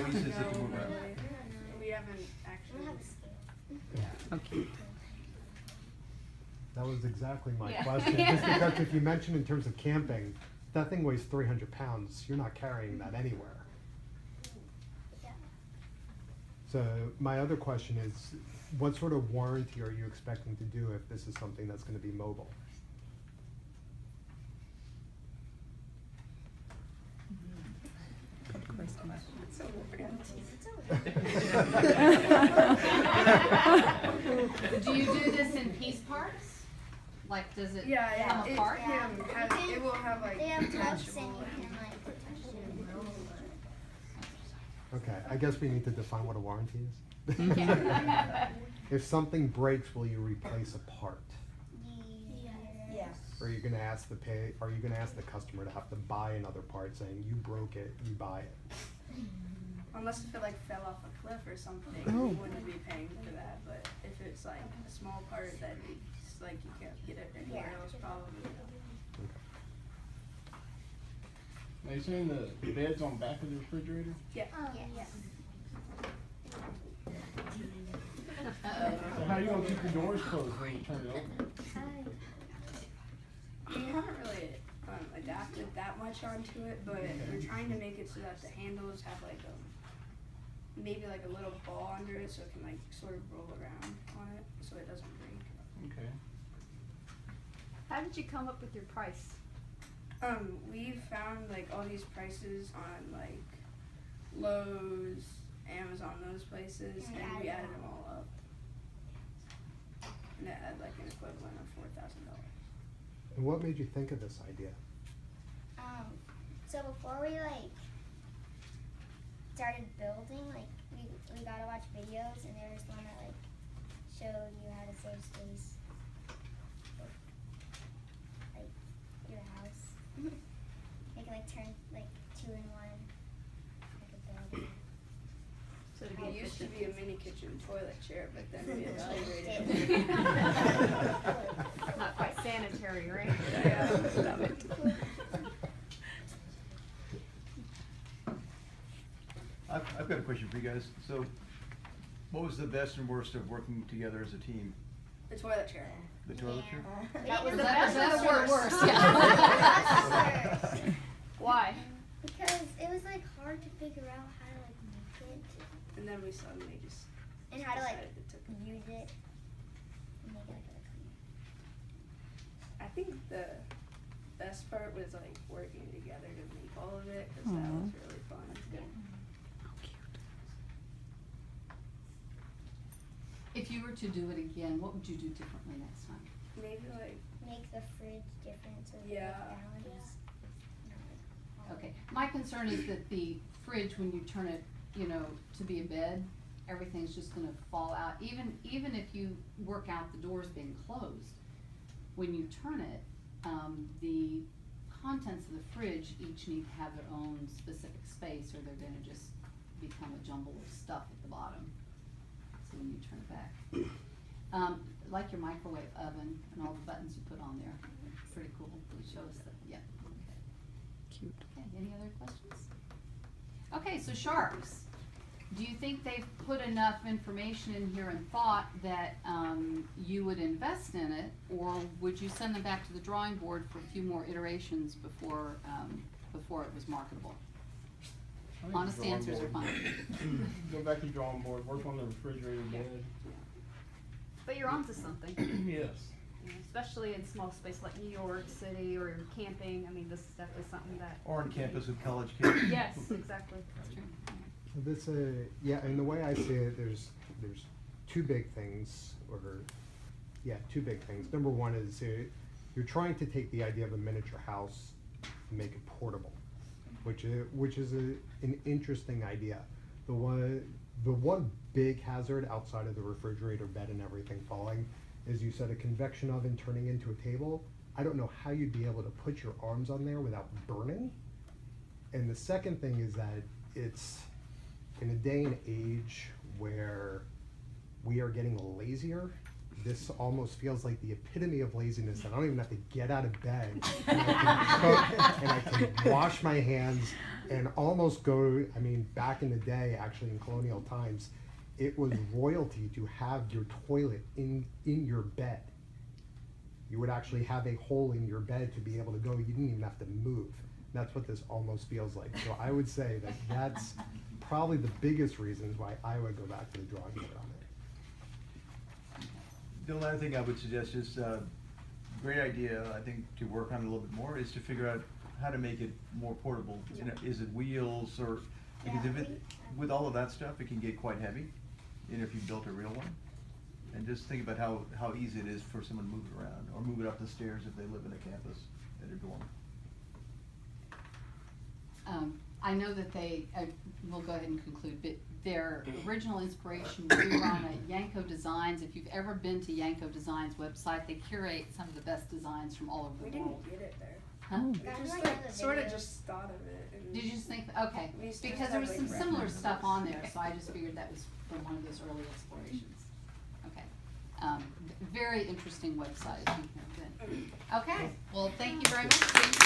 easy is it to move around? Really. We haven't actually. Okay. That was exactly my Yeah. question. Just because if you mentioned in terms of camping, that thing weighs 300 pounds, you're not carrying that anywhere. So my other question is, what sort of warranty are you expecting to do if this is something that's gonna be mobile? Do you do this in piece parts? Like, does it Yeah, come apart? it will have like They have touch detachable. and you can like touch them. Okay, I guess we need to define what a warranty is. Yeah. If something breaks, will you replace a part? Yes. Or are you gonna ask the customer to have to buy another part saying, you broke it, you buy it? Unless if it like fell off a cliff or something, Oh. you wouldn't be paying for that. But if it's like a small part that it's like you can't get it anywhere else, probably. Now you're saying the bed's on back of the refrigerator? Yeah. Yes. So how are you gonna keep the doors closed when you turn it over? We haven't really adapted that much onto it, but we're trying to make it so that the handles have like maybe like a little ball under it, so it can like sort of roll around on it, so it doesn't break. Okay. How did you come up with your price? We found like all these prices on like Lowe's, Amazon, those places, and we added them all up. And it had like an equivalent of $4,000. And what made you think of this idea? So before we like started building, like we gotta watch videos, and there was one that like showed you how to save space, like your house. They can like turn like 2 in 1, like a bed. So to It get used to be a mini kitchen toilet chair, but then we evaluated Yeah. it. Not quite sanitary, right? Yeah. Love it. I've got a question for you guys. So, what was the best and worst of working together as a team? The toilet chair. The toilet chair? That was We the didn't best know or the worst? That's the worst. Why? Because it was like hard to figure out how to like make it And then we suddenly just and how to like decided it took. use it and make it like I think the best part was like working together to make all of it, because that was really fun. If you were to do it again, what would you do differently next time? Maybe like make the fridge different so the Yeah. balance. Okay, my concern is that the fridge, when you turn it, you know, to be a bed, everything's just gonna fall out. Even if you work out the doors being closed, when you turn it, the contents of the fridge each need to have their own specific space, or they're gonna just become a jumble of stuff at the bottom. So when you turn it back. Like your microwave oven and all the buttons you put on there, pretty cool. It shows that, yeah, okay. Cute. Okay, any other questions? Okay, so Sharps, do you think they've put enough information in here and thought that you would invest in it, or would you send them back to the drawing board for a few more iterations before it was marketable? I think Honest drawing answers are board. fine. Go back to the drawing board, work on the refrigerator bed. But you're onto something, Yes. you know, especially in small space like New York City or camping. I mean, this is definitely something that. Or on campus with college kids? Yes, exactly. That's true. So this, yeah, and the way I see it, there's two big things, two big things. Number one is you're trying to take the idea of a miniature house and make it portable, which is an interesting idea. The one big hazard outside of the refrigerator, bed, and everything falling is, you said, a convection oven turning into a table. I don't know how you'd be able to put your arms on there without burning. And the second thing is that it's in a day and age where we are getting lazier. This almost feels like the epitome of laziness, that I don't even have to get out of bed, and I can cook, and I can wash my hands and almost go, I mean, back in the day, actually in colonial times, it was royalty to have your toilet in your bed. You would actually have a hole in your bed to be able to go, you didn't even have to move. That's what this almost feels like. So I would say that that's probably the biggest reasons why I would go back to the drawing board on it. The only other thing I would suggest is, great idea, I think, to work on a little bit more, is to figure out how to make it more portable. You know, is it wheels or, because if it, with all of that stuff, it can get quite heavy, you know, if you built a real one. And just think about how easy it is for someone to move it around, or move it up the stairs if they live in a campus at a dorm. I know that we'll go ahead and conclude, but their original inspiration grew on a Yanko Designs. If you've ever been to Yanko Designs website, they curate some of the best designs from all over We the world. didn't get it there. Huh? We That's just like like, other sorta videos. just thought of it. And Did you just think, okay, We used to because just there have, was like, some similar references. stuff on there, so I just figured that was from one of those early explorations. Okay. Very interesting website. if you've never been. Okay, well, thank you very much.